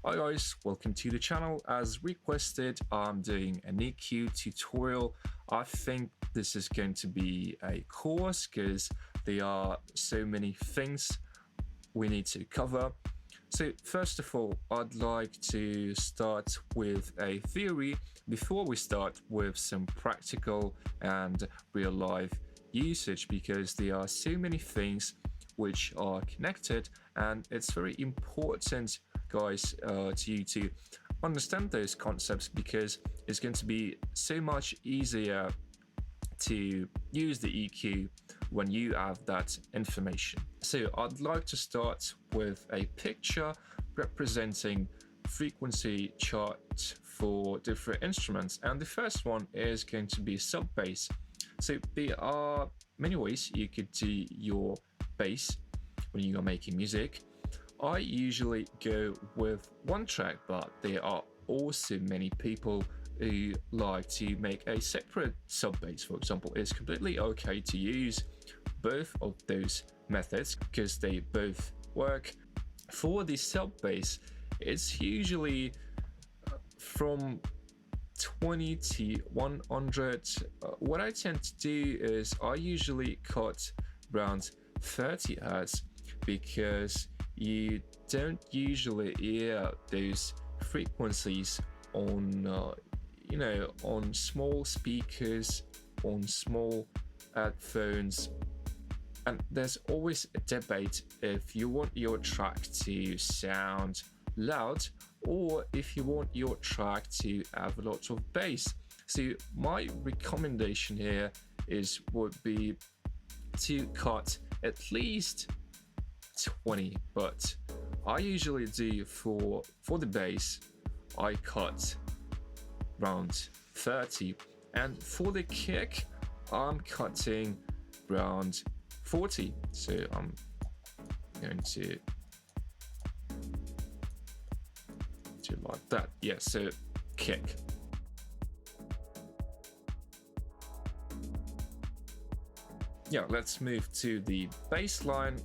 Hi guys, welcome to the channel. As requested, I'm doing an EQ tutorial. I think this is going to be a course because there are so many things we need to cover. So first of all, I'd like to start with a theory before we start with some practical and real life usage, because there are so many things which are connected, and it's very important, guys, to you to understand those concepts, because it's going to be so much easier to use the EQ when you have that information. So I'd like to start with a picture representing frequency chart for different instruments, and the first one is going to be sub bass. So there are many ways you could do your bass when you are making music. I usually go with one track, but there are also many people who like to make a separate sub bass. For example, it's completely okay to use both of those methods because they both work. For the sub bass, it's usually from 20 to 100. What I tend to do is I usually cut around 30 hertz because you don't usually hear those frequencies on on small speakers, on small headphones. And there's always a debate if you want your track to sound loud or if you want your track to have a lot of bass. So my recommendation here would be to cut at least 20, but I usually do for the bass I cut around 30, and for the kick I'm cutting around 40. So I'm going to do like that. Yeah, so kick. Yeah, let's move to the bass line.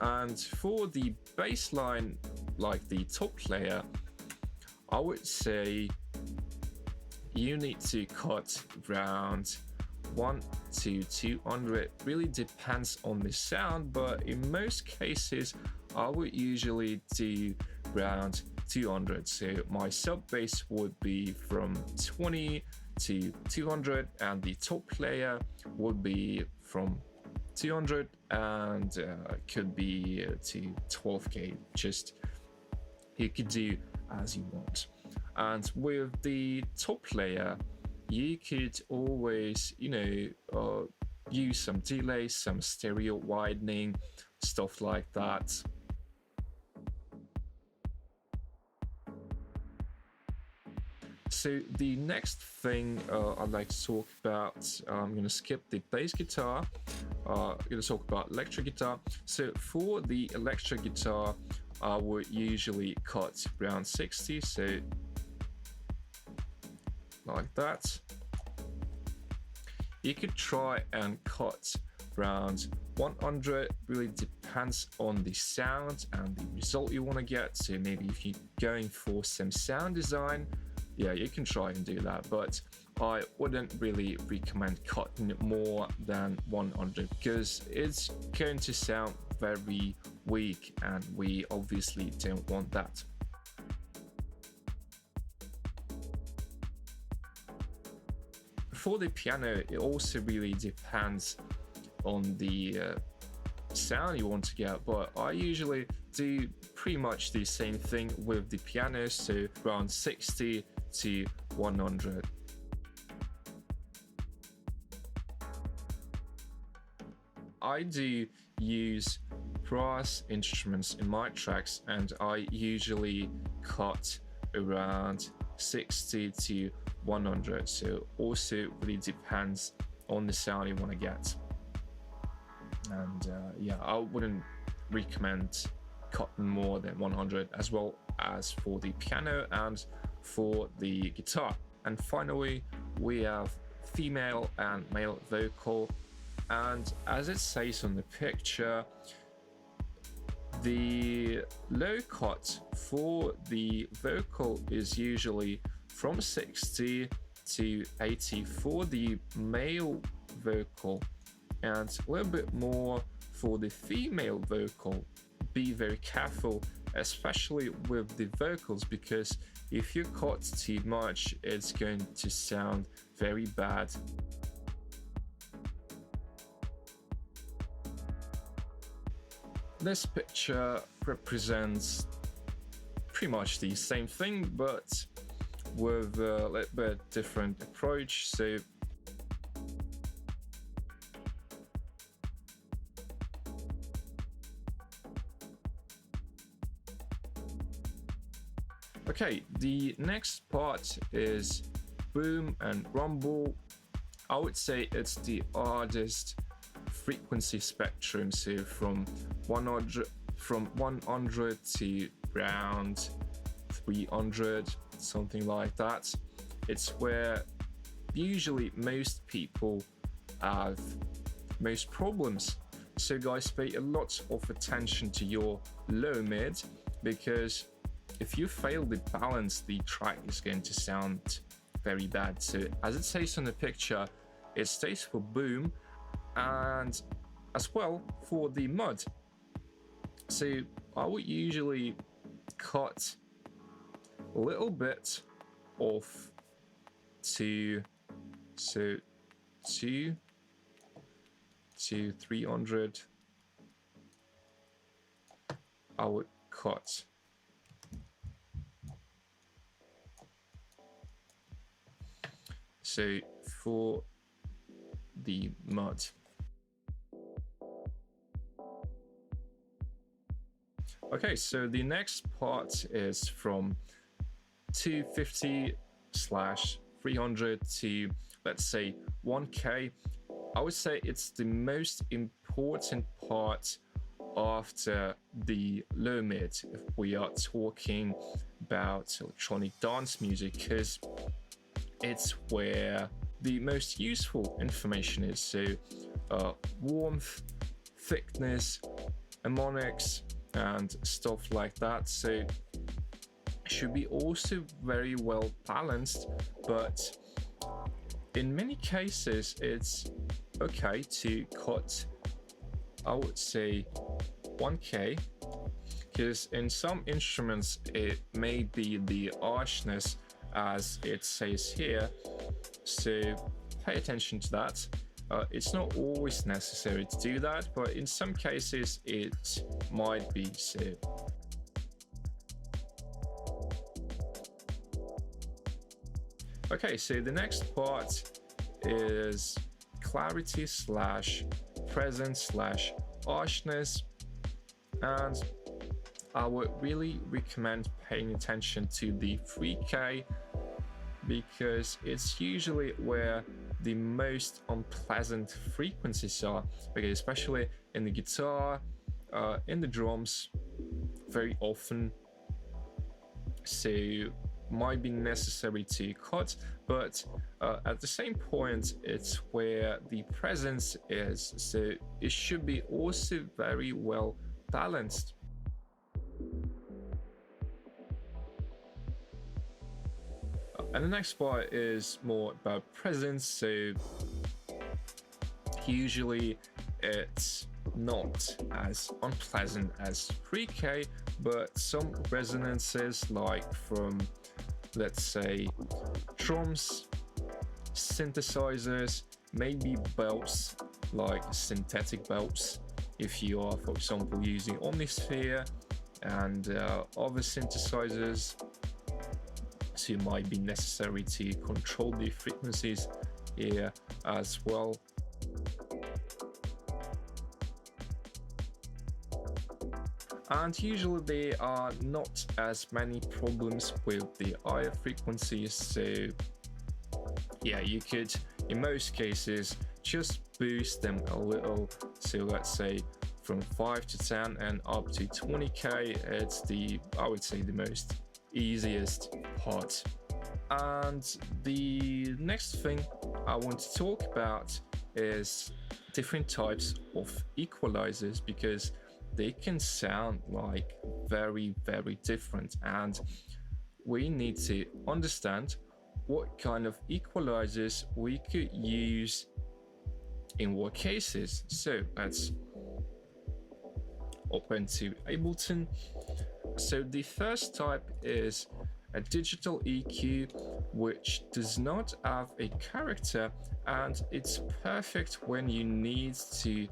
And for the bass line, like the top layer, I would say you need to cut around 1 to 200. Really depends on the sound, but in most cases I would usually do around 200. So my sub bass would be from 20 to 200, and the top layer would be from 200 and could be to 12k. Just you could do as you want. And with the top layer, you could always use some delay, some stereo widening, stuff like that. So the next thing I'd like to talk about, I'm going to skip the bass guitar. I'm going to talk about electric guitar. So for the electric guitar, I would usually cut around 60, so like that. You could try and cut around 100, really depends on the sound and the result you want to get. So maybe if you're going for some sound design, yeah, you can try and do that, but I wouldn't really recommend cutting more than 100 because it's going to sound very weak, and we obviously don't want that. For the piano, it also really depends on the sound you want to get, but I usually do pretty much the same thing with the piano, so around 60 to 100. I do use brass instruments in my tracks, and I usually cut around 60 to 100, so also really depends on the sound you want to get. And yeah, I wouldn't recommend cutting more than 100, as well as for the piano and for the guitar. And finally, we have female and male vocal, and as it says on the picture, The low cut for the vocal is usually from 60 to 80 for the male vocal, and a little bit more for the female vocal. Be very careful, especially with the vocals, because if you cut too much, it's going to sound very bad. This picture represents pretty much the same thing, but with a little bit different approach. So okay, the next part is boom and rumble. I would say it's the hardest frequency spectrum, so from 100 to around 300, something like that. It's where usually most people have most problems. So guys, pay a lot of attention to your low mid, because if you fail the balance, the track is going to sound very bad. So as it says on the picture, it stays for boom and as well for the mud. So I would usually cut a little bit off to 300. I would cut. So for the mud. Okay, so the next part is from 250/300 to, let's say, 1K. I would say it's the most important part after the low mid if we are talking about electronic dance music, because it's where the most useful information is. So warmth, thickness, harmonics, and stuff like that. So it should be also very well balanced, but in many cases it's okay to cut, I would say, 1K, because in some instruments it may be the harshness as it says here, so pay attention to that. It's not always necessary to do that, but in some cases it might be so. Okay, so the next part is clarity / presence / harshness, and I would really recommend paying attention to the 3K, because it's usually where the most unpleasant frequencies are, because especially in the guitar, in the drums, very often. So might be necessary to cut, but at the same point it's where the presence is, so it should be also very well balanced. And the next part is more about presence, so usually it's not as unpleasant as 3K, but some resonances, like from, let's say, drums, synthesizers, maybe belts, like synthetic belts, if you are, for example, using Omnisphere and other synthesizers. So it might be necessary to control the frequencies here as well. And usually there are not as many problems with the higher frequencies, so yeah, you could in most cases just boost them a little. So let's say from 5 to 10 and up to 20K, it's the, I would say, the most easiest part. And the next thing I want to talk about is different types of equalizers, because they can sound like very, very different. And we need to understand what kind of equalizers we could use in what cases. So let's open to Ableton. So the first type is a digital EQ, which does not have a character, and it's perfect when you need to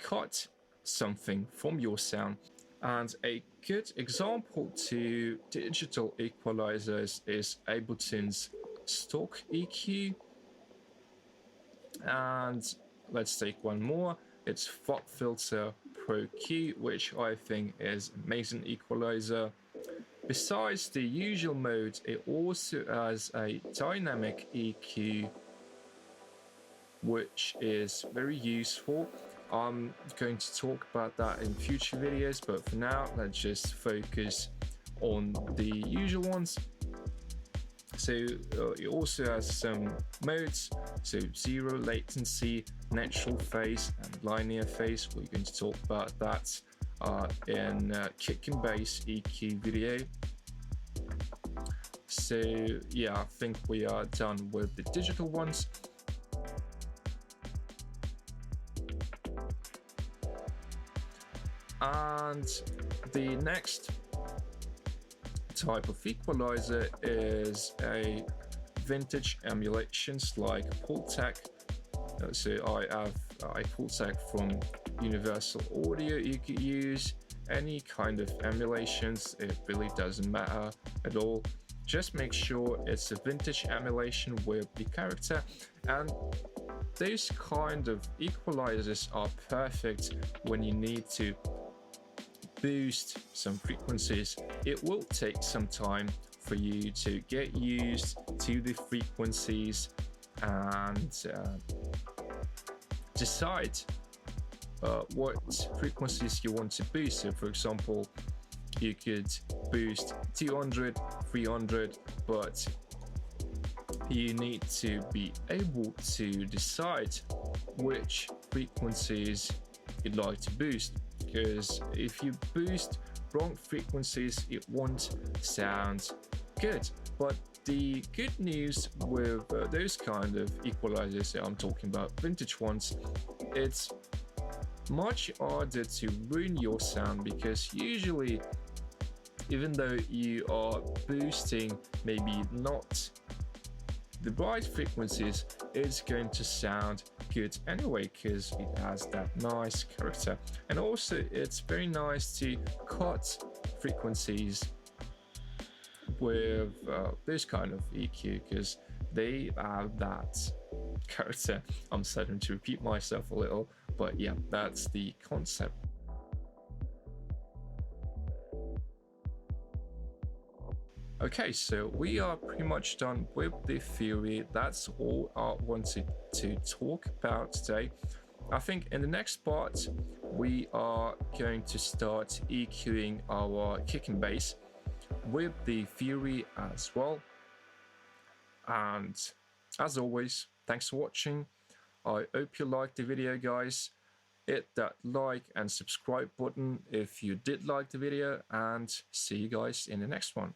cut something from your sound. And a good example to digital equalizers is Ableton's stock EQ. And let's take one more. It's FOP Filter Pro Q, which I think is amazing equalizer. Besides the usual mode, it also has a dynamic EQ, which is very useful. I'm going to talk about that in future videos, but for now, let's just focus on the usual ones. So it also has some modes, so zero latency, natural phase, and linear phase. We're going to talk about that in kick and bass EQ video. So yeah, I think we are done with the digital ones. And the next type of equalizer is a vintage emulations like Pultec. So I have a Pultec from Universal Audio. You could use any kind of emulations, it really doesn't matter at all. Just make sure it's a vintage emulation with the character, and those kind of equalizers are perfect when you need to boost some frequencies. It will take some time for you to get used to the frequencies and decide what frequencies you want to boost. So for example, you could boost 200, 300, but you need to be able to decide which frequencies you'd like to boost, because if you boost wrong frequencies, it won't sound good. But the good news with those kind of equalizers that I'm talking about, vintage ones, it's much harder to ruin your sound, because usually, even though you are boosting maybe not the right frequencies, it's going to sound good anyway, because it has that nice character. And also it's very nice to cut frequencies with this kind of EQ, because they have that character. I'm starting to repeat myself a little, but yeah, that's the concept. Okay, so we are pretty much done with the theory. That's all I wanted to talk about today. I think in the next part, we are going to start EQing our kick and bass with the theory as well. And as always, thanks for watching. I hope you liked the video, guys. Hit that like and subscribe button if you did like the video, and see you guys in the next one.